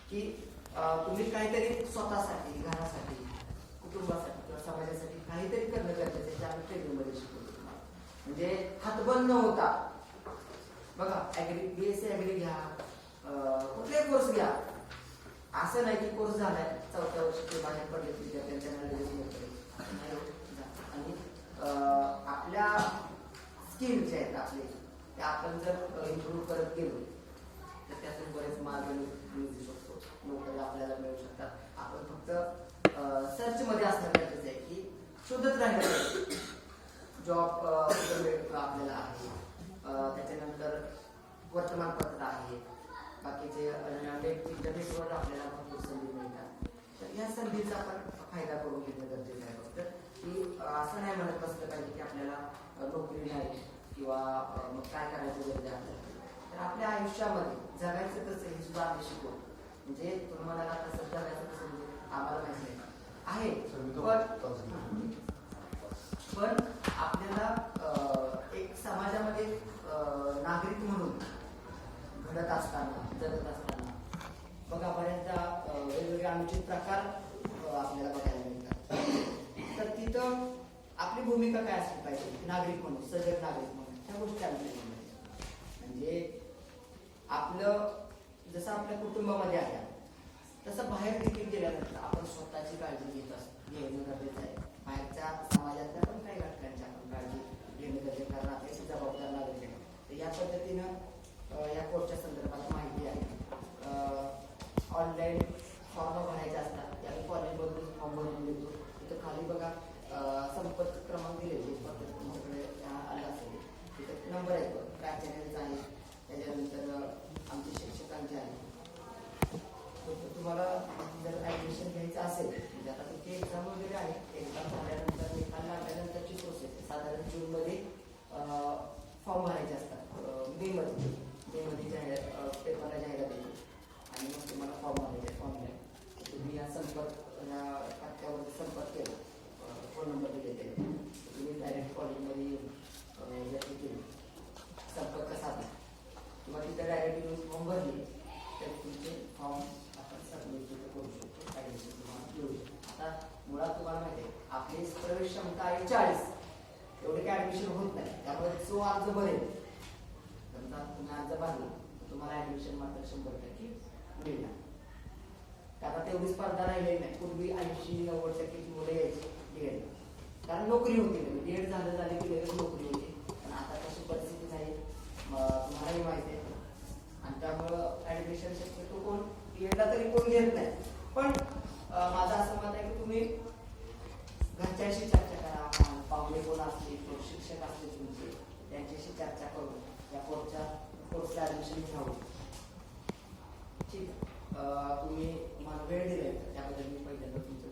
की तुम्ही काहीतरी स्वतःसाठी, घरासाठी, कुटुंबासाठी किंवा समाजासाठी काहीतरी करणं गरजेचं आहे, जे आम्ही ट्रेनिंगमध्ये शिकवतो तुम्हाला. म्हणजे हातबंद न होता बघा, BSc ॲग्री घ्या, कुठलाही कोर्स घ्या, असं नाही की कोर्स झालाय 4थ्या वर्षी ते बाहेर पडले विद्यार्थ्यांना लगेच मिळते. आणि आपल्या स्किल जे आहेत आपले, ते आपण जर इम्प्रूव्ह करत गेलो तर त्यातून बरेच मार्ग निघू शकतो, नोकरी आपल्याला मिळू शकतात. आपण फक्त सर्च मध्ये असणं गरजेचं आहे की शोधत राहिलं जॉब आपल्याला आहे, त्याच्यानंतर वर्तमानपत्र आहे, बाकीचे इंटरनेटवर आपल्याला भरपूर संधी मिळतात. तर या संधीचा आपण फायदा करून घेणं गरजेचं आहे. फक्त की असं नाही म्हणत बसलं पाहिजे की आपल्याला नोकरी नाही किंवा मग काय करायचं गरज आहे. तर आपल्या आयुष्यामध्ये जगायचं कसं हे सुद्धा आम्ही शिकवतो. म्हणजे तुम्हाला कसं जगायचं कसं म्हणजे आम्हाला माहिती आहे, पण आपल्याला एक समाजामध्ये नागरिक म्हणून घडत असताना, जगत असताना बघा बऱ्याचदा वेगवेगळे अनुचित प्रकार आपल्याला बघायला मिळतात. तर तिथं आपली भूमिका काय असली पाहिजे, नागरिक म्हणून, सजग नागरिक म्हणून, ह्या गोष्टी आपल्याला म्हणजे आपलं जसं आपल्या कुटुंबामध्ये आहे तसं बाहेर देखील गेल्यानंतर आपण स्वतःची काळजी घेणं गरजेचं आहे. बाहेरच्या समाजातल्या पण काही घटकांची आपण काळजी घेणं गरजेचं, कारण आपली जबाबदार नागरिक आहे. तर या पद्धतीनं या कोर्सच्या संदर्भात माहिती आहे. ऑनलाईन फॉर्म भरायचे असतात, त्यावेळी कॉलेजमधून फॉर्म भरून देतो. तिथं खाली बघा संपर्क क्रमांक दिलेले, तुमच्याकडे आला असेल तिथं नंबर आहे, प्राचार्यांचा आहे, त्याच्यानंतर आमचे शिक्षकांचे आहे. तुम्हाला जर ऍडमिशन घ्यायचं असेल म्हणजे आता तुमची एक्झाम वगैरे आहे, एक्झाम झाल्यानंतर निकाल लागल्यानंतरची प्रोसेस आहे. साधारण जूनमध्ये फॉर्म भरायचे असतात, मेमध्ये पेपरला जाहिरात येते आणि मग तुम्हाला फॉर्म भरायचे ऑनलाईन. तुम्ही या खात्यावर संपर्क केला, फोन नंबर दिले, तुम्ही डायरेक्ट कॉलेजमध्ये संपर्क साधला किंवा तिथं डायरेक्ट येऊन फॉर्म भरले तर तुमचे फॉर्म आपण सबमिट करू शकतो, ॲडमिशन तुम्हाला मिळू शकतो. आता मुळात तुम्हाला माहिती आहे आपली प्रवेश क्षमता आहे 40, एवढे काही ॲडमिशन होत नाही. त्यामुळे जो अर्ज भरेल, समजा तुम्ही अर्ज भरला तुम्हाला ॲडमिशन मात्र 100% मिळणार. आता तेवढी स्पर्धा राहिलेली नाही. पूर्वी 80-90% मुलं यायची डीएड, कारण नोकरी होती, डीएड झाले की लगेच नोकरी होती. पण आता तशी परिस्थिती नाही, तुम्हालाही माहिती आहे. आणि त्यामुळं ऍडमिशन शक्यतो कोण डीएडला तरी कोण घेत नाही. पण माझं असं मत आहे की तुम्ही घरच्याशी चर्चा करा, पाहुणे कोण असले, शिक्षक असले तुमचे, त्यांच्याशी चर्चा करून या कोर्सला ऍडमिशन घ्यावं. ठीक, तुम्ही मला वेळ दिलाय त्याबद्दल मी पहिल्यांदा तुमचं